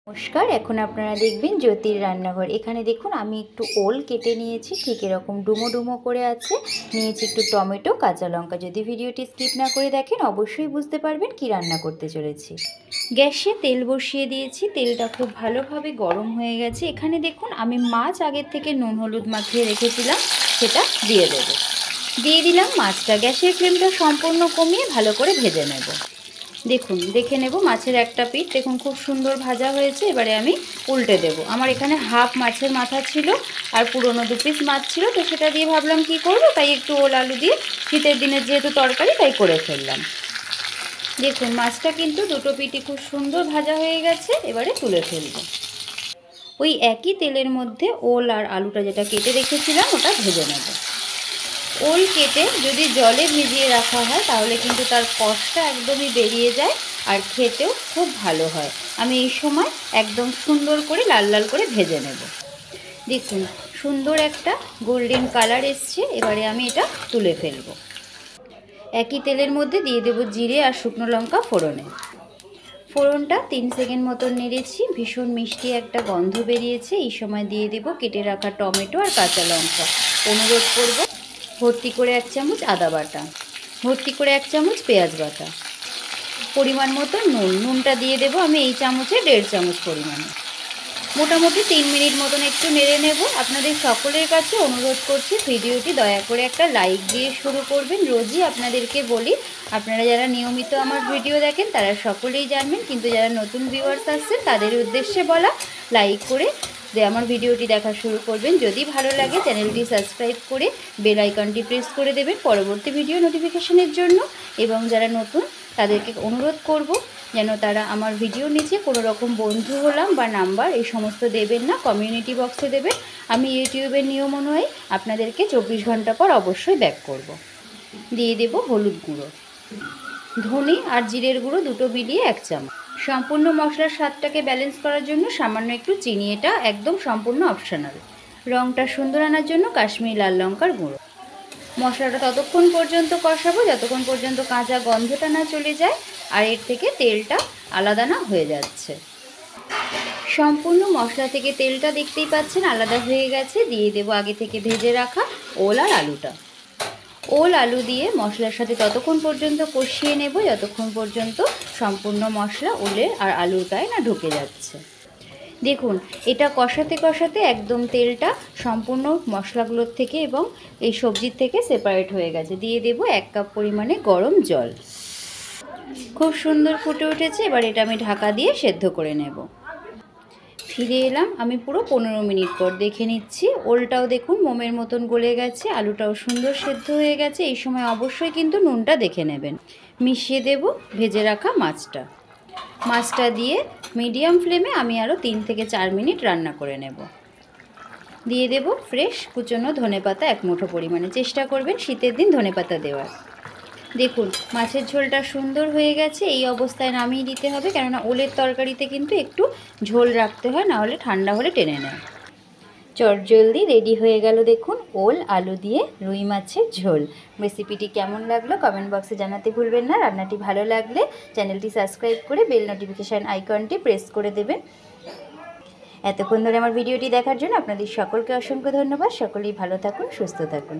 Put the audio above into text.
নমস্কার, এখন আপনারা দেখবেন জ্যোতির রান্নাঘর। এখানে দেখুন আমি একটু ওল কেটে নিয়েছি, ঠিক এরকম ডুমো ডুমো করে আছে। নিয়েছি একটু টমেটো, কাঁচা লঙ্কা। যদি ভিডিওটি স্কিপ না করে দেখেন অবশ্যই বুঝতে পারবেন কি রান্না করতে চলেছি। গ্যাসে তেল বসিয়ে দিয়েছি, তেলটা খুব ভালোভাবে গরম হয়ে গেছে। এখানে দেখুন আমি মাছ আগের থেকে নুন হলুদ মাখিয়ে রেখেছিলাম, সেটা দিয়ে দেবো। দিয়ে দিলাম মাছটা। গ্যাসের ফ্লেমটা সম্পূর্ণ কমিয়ে ভালো করে ভেজে নেব। দেখুন, দেখে নেব মাছের একটা পিঠ দেখুন খুব সুন্দর ভাজা হয়েছে। এবারে আমি উল্টে দেব। আমার এখানে হাফ মাছের মাথা ছিল আর পুরনো 2 পিস মাছ ছিল, তো সেটা দিয়ে ভাবলাম কি করব, তাই একটু ওল আলু দিয়ে শীতের দিনের যেহেতু তরকারি তাই করে ফেললাম। দেখুন মাছটা কিন্তু দুটো পিঠই খুব সুন্দর ভাজা হয়ে গেছে। এবারে তুলে ফেলব। ওই একই তেলের মধ্যে ওল আর আলুটা যেটা কেটে রেখেছিলাম ওটা ভেজে নেব। ওল কেটে যদি জলে ভিজিয়ে রাখা হয় তাহলে কিন্তু তার কষটা একদমই বেরিয়ে যায় আর খেতেও খুব ভালো হয়। আমি এই সময় একদম সুন্দর করে লাল লাল করে ভেজে নেব। দেখুন সুন্দর একটা গোল্ডেন কালার এসছে। এবারে আমি এটা তুলে ফেলব। একই তেলের মধ্যে দিয়ে দেব জিরে আর শুকনো লঙ্কা ফোড়নে। ফোড়নটা 3 সেকেন্ড মতো নেড়েছি। ভীষণ মিষ্টি একটা গন্ধ বেরিয়েছে। এই সময় দিয়ে দেব কেটে রাখা টমেটো আর কাঁচা লঙ্কা। অনুরোধ করব ভর্তি করে 1 চামচ আদা বাটা, ভর্তি করে 1 চামচ পেঁয়াজ বাটা, পরিমাণ মতো নুনটা দিয়ে দেবো আমি এই চামচে 1.5 চামচ পরিমাণে। মোটামুটি 3 মিনিট মতন একটু নেড়ে নেব। আপনাদের সকলের কাছে অনুরোধ করছি ভিডিওটি দয়া করে একটা লাইক দিয়ে শুরু করবেন। রোজই আপনাদেরকে বলি, আপনারা যারা নিয়মিত আমার ভিডিও দেখেন তারা সকলেই জানবেন, কিন্তু যারা নতুন ভিউয়ার্স আসছেন তাদের উদ্দেশ্যে বলা, লাইক করে যে আমার ভিডিওটি দেখা শুরু করবেন। যদি ভালো লাগে চ্যানেলটি সাবস্ক্রাইব করে বেল আইকনটি প্রেস করে দেবেন পরবর্তী ভিডিও নোটিফিকেশনের জন্য। এবং যারা নতুন তাদেরকে অনুরোধ করব যেন তারা আমার ভিডিওর নিচে কোনো রকম বন্ধু হলাম বা নাম্বার এই সমস্ত দেবেন না, কমিউনিটি বক্সে দেবেন। আমি ইউটিউবের নিয়ম অনুযায়ী আপনাদেরকে 24 ঘন্টা পর অবশ্যই ব্যাক করব। দিয়ে দেব হলুদ গুঁড়ো, ধনে আর জিরের গুঁড়ো দুটো মিলিয়ে 1 চামচ। সম্পূর্ণ মশলার স্বাদটাকে ব্যালেন্স করার জন্য সামান্য একটু চিনি, এটা একদম সম্পূর্ণ অপশনাল। রঙটা সুন্দর আনার জন্য কাশ্মীরি লাল লঙ্কার গুঁড়ো। মশলাটা ততক্ষণ পর্যন্ত কষাবো যতক্ষণ পর্যন্ত কাঁচা গন্ধটা না চলে যায় আর এর থেকে তেলটা আলাদা না হয়ে যাচ্ছে। সম্পূর্ণ মশলা থেকে তেলটা দেখতেই পাচ্ছেন আলাদা হয়ে গেছে। দিয়ে দেবো আগে থেকে ভেজে রাখা ওল আর আলুটা। ওল আলু দিয়ে মশলার সাথে ততক্ষণ পর্যন্ত কষিয়ে নেব যতক্ষণ পর্যন্ত সম্পূর্ণ মশলা ওলের আর আলুর গায়ে না ঢুকে যাচ্ছে। দেখুন এটা কষাতে কষাতে একদম তেলটা সম্পূর্ণ মশলাগুলোর থেকে এবং এই সবজির থেকে সেপারেট হয়ে গেছে। দিয়ে দেব 1 কাপ পরিমাণে গরম জল। খুব সুন্দর ফুটে উঠেছে। এবার এটা আমি ঢাকা দিয়ে সেদ্ধ করে নেব। ফিরে এলাম আমি পুরো 15 মিনিট পর। দেখে নিচ্ছি ওলটাও দেখুন মোমের মতন গলে গেছে, আলুটাও সুন্দর সেদ্ধ হয়ে গেছে। এই সময় অবশ্যই কিন্তু নুনটা দেখে নেবেন। মিশিয়ে দেব ভেজে রাখা মাছটা। মাছটা দিয়ে মিডিয়াম ফ্লেমে আমি আরও 3 থেকে 4 মিনিট রান্না করে নেব। দিয়ে দেব ফ্রেশ কুচনো ধনেপাতা 1 মুঠো পরিমাণে। চেষ্টা করবেন শীতের দিন ধনেপাতা দেওয়ার। দেখুন মাছের ঝোলটা সুন্দর হয়ে গেছে। এই অবস্থায় নামিয়ে দিতে হবে, কেননা ওলের তরকারিতে কিন্তু একটু ঝোল রাখতে হয়, না হলে ঠান্ডা হলে টেনে নেয়। চটজলদি রেডি হয়ে গেল দেখুন ওল আলু দিয়ে রুই মাছের ঝোল। রেসিপিটি কেমন লাগলো কমেন্ট বক্সে জানাতে ভুলবেন না। রান্নাটি ভালো লাগলে চ্যানেলটি সাবস্ক্রাইব করে বেল নোটিফিকেশান আইকনটি প্রেস করে দেবেন। এতক্ষণ ধরে আমার ভিডিওটি দেখার জন্য আপনাদের সকলকে অসংখ্য ধন্যবাদ। সকলেই ভালো থাকুন, সুস্থ থাকুন।